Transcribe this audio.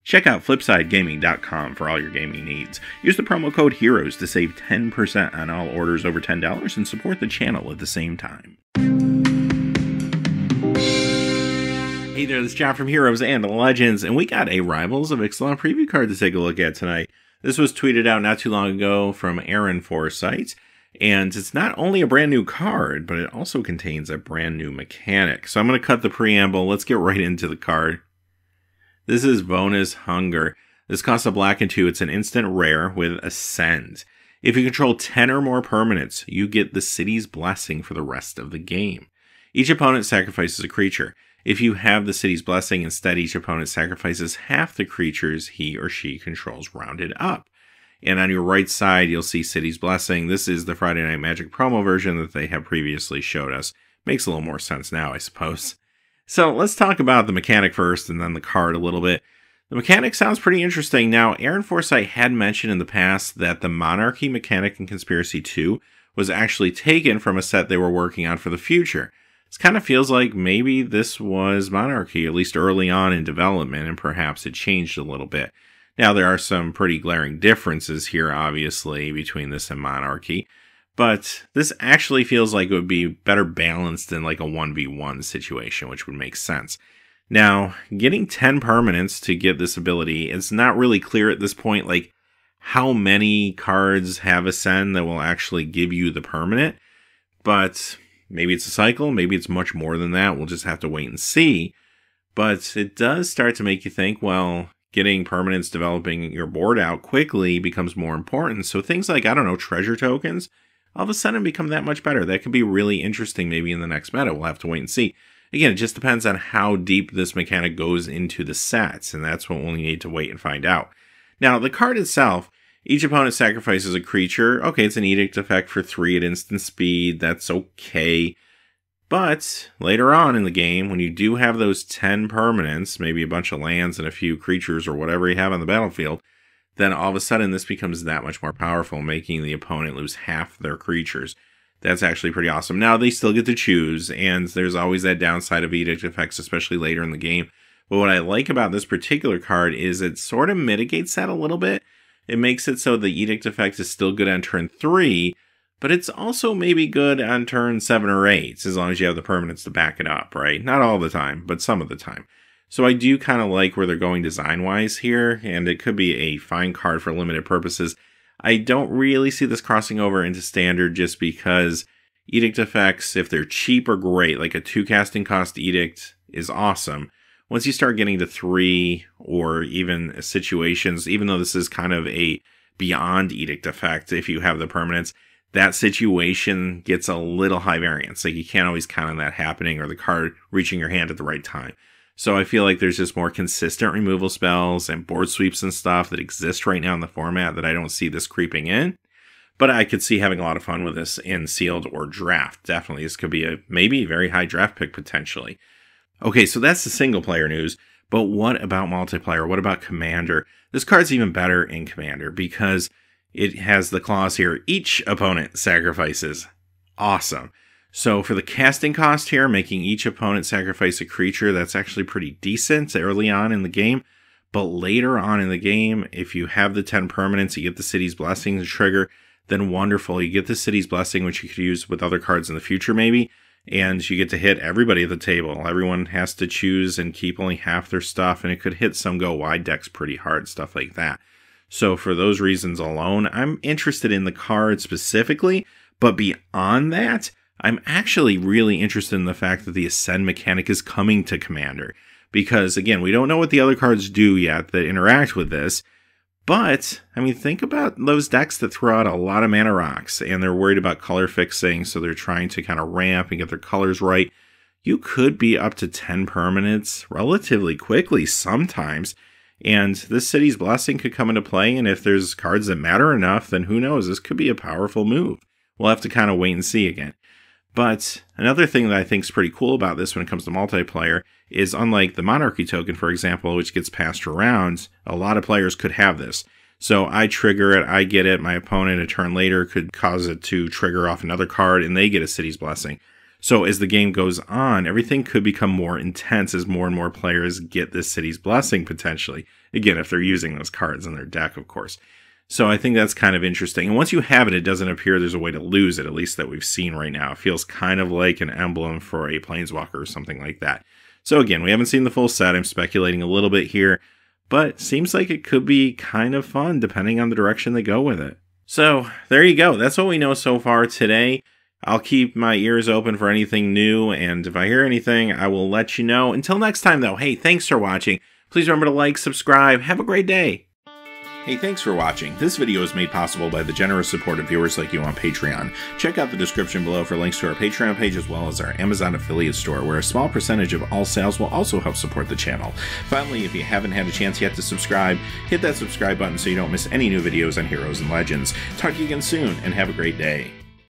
Check out FlipsideGaming.com for all your gaming needs. Use the promo code HEROES to save 10% on all orders over $10 and support the channel at the same time. Hey there, this is John from Heroes and Legends, and we got a Rivals of Ixalan preview card to take a look at tonight. This was tweeted out not too long ago from Aaron Forsythe, and it's not only a brand new card, but it also contains a brand new mechanic. So I'm going to cut the preamble. Let's get right into the card. This is Vona's Hunger. This costs a black and 2. It's an instant rare with Ascend. If you control 10 or more permanents, you get the City's Blessing for the rest of the game. Each opponent sacrifices a creature. If you have the City's Blessing, instead each opponent sacrifices half the creatures he or she controls rounded up. And on your right side, you'll see City's Blessing. This is the Friday Night Magic promo version that they have previously showed us. Makes a little more sense now, I suppose. So let's talk about the mechanic first and then the card a little bit. The mechanic sounds pretty interesting. Now, Aaron Forsythe had mentioned in the past that the Monarchy Mechanic in Conspiracy 2 was actually taken from a set they were working on for the future. This kind of feels like maybe this was Monarchy, at least early on in development, and perhaps it changed a little bit. Now, there are some pretty glaring differences here, obviously, between this and Monarchy. But this actually feels like it would be better balanced in like a 1v1 situation, which would make sense. Now, getting 10 permanents to get this ability, it's not really clear at this point, like how many cards have Ascend that will actually give you the permanent. But maybe it's a cycle, maybe it's much more than that. We'll just have to wait and see. But it does start to make you think, well, getting permanents, developing your board out quickly becomes more important. So things like, I don't know, treasure tokens, all of a sudden become that much better. That could be really interesting maybe in the next meta. We'll have to wait and see. Again, it just depends on how deep this mechanic goes into the sets, and that's what we'll need to wait and find out. Now, the card itself, each opponent sacrifices a creature. Okay, it's an edict effect for 3 at instant speed. That's okay. But later on in the game, when you do have those 10 permanents, maybe a bunch of lands and a few creatures or whatever you have on the battlefield, then all of a sudden this becomes that much more powerful, making the opponent lose half their creatures. That's actually pretty awesome. Now, they still get to choose, and there's always that downside of edict effects, especially later in the game. But what I like about this particular card is it sort of mitigates that a little bit. It makes it so the edict effect is still good on turn 3, but it's also maybe good on turn 7 or 8, as long as you have the permanents to back it up, right? Not all the time, but some of the time. So I do kind of like where they're going design-wise here, and it could be a fine card for limited purposes. I don't really see this crossing over into Standard just because edict effects, if they're cheap, are great. Like a 2 casting cost edict is awesome. Once you start getting to 3 or even situations, even though this is kind of a beyond edict effect, if you have the permanents, that situation gets a little high variance. Like you can't always count on that happening or the card reaching your hand at the right time. So I feel like there's just more consistent removal spells and board sweeps and stuff that exist right now in the format that I don't see this creeping in. But I could see having a lot of fun with this in sealed or draft. Definitely, this could be a maybe very high draft pick potentially. Okay, so that's the single player news. But what about multiplayer? What about Commander? This card's even better in Commander because it has the clause here. Each opponent sacrifices. Awesome. So for the casting cost here, making each opponent sacrifice a creature, that's actually pretty decent early on in the game. But later on in the game, if you have the 10 permanents, you get the City's Blessing to trigger, then wonderful. You get the City's Blessing, which you could use with other cards in the future maybe, and you get to hit everybody at the table. Everyone has to choose and keep only half their stuff, and it could hit some go-wide decks pretty hard, stuff like that. So for those reasons alone, I'm interested in the card specifically, but beyond that, I'm actually really interested in the fact that the Ascend mechanic is coming to Commander. Because, again, we don't know what the other cards do yet that interact with this. But, I mean, think about those decks that throw out a lot of mana rocks. And they're worried about color fixing, so they're trying to kind of ramp and get their colors right. You could be up to 10 permanents relatively quickly sometimes. And this City's Blessing could come into play. And if there's cards that matter enough, then who knows? This could be a powerful move. We'll have to kind of wait and see again. But another thing that I think is pretty cool about this when it comes to multiplayer is unlike the Monarchy token, for example, which gets passed around, a lot of players could have this. So I trigger it, I get it, my opponent a turn later could cause it to trigger off another card, and they get a City's Blessing. So as the game goes on, everything could become more intense as more and more players get this city's blessing potentially. Again, if they're using those cards in their deck, of course. So I think that's kind of interesting. And once you have it, it doesn't appear there's a way to lose it, at least that we've seen right now. It feels kind of like an emblem for a Planeswalker or something like that. So again, we haven't seen the full set. I'm speculating a little bit here, but seems like it could be kind of fun depending on the direction they go with it. So there you go. That's what we know so far today. I'll keep my ears open for anything new, and if I hear anything, I will let you know. Until next time, though, hey, thanks for watching. Please remember to like, subscribe. Have a great day. Hey, thanks for watching. This video is made possible by the generous support of viewers like you on Patreon. Check out the description below for links to our Patreon page as well as our Amazon affiliate store, where a small percentage of all sales will also help support the channel. Finally, if you haven't had a chance yet to subscribe, hit that subscribe button so you don't miss any new videos on Heroes and Legends. Talk to you again soon, and have a great day.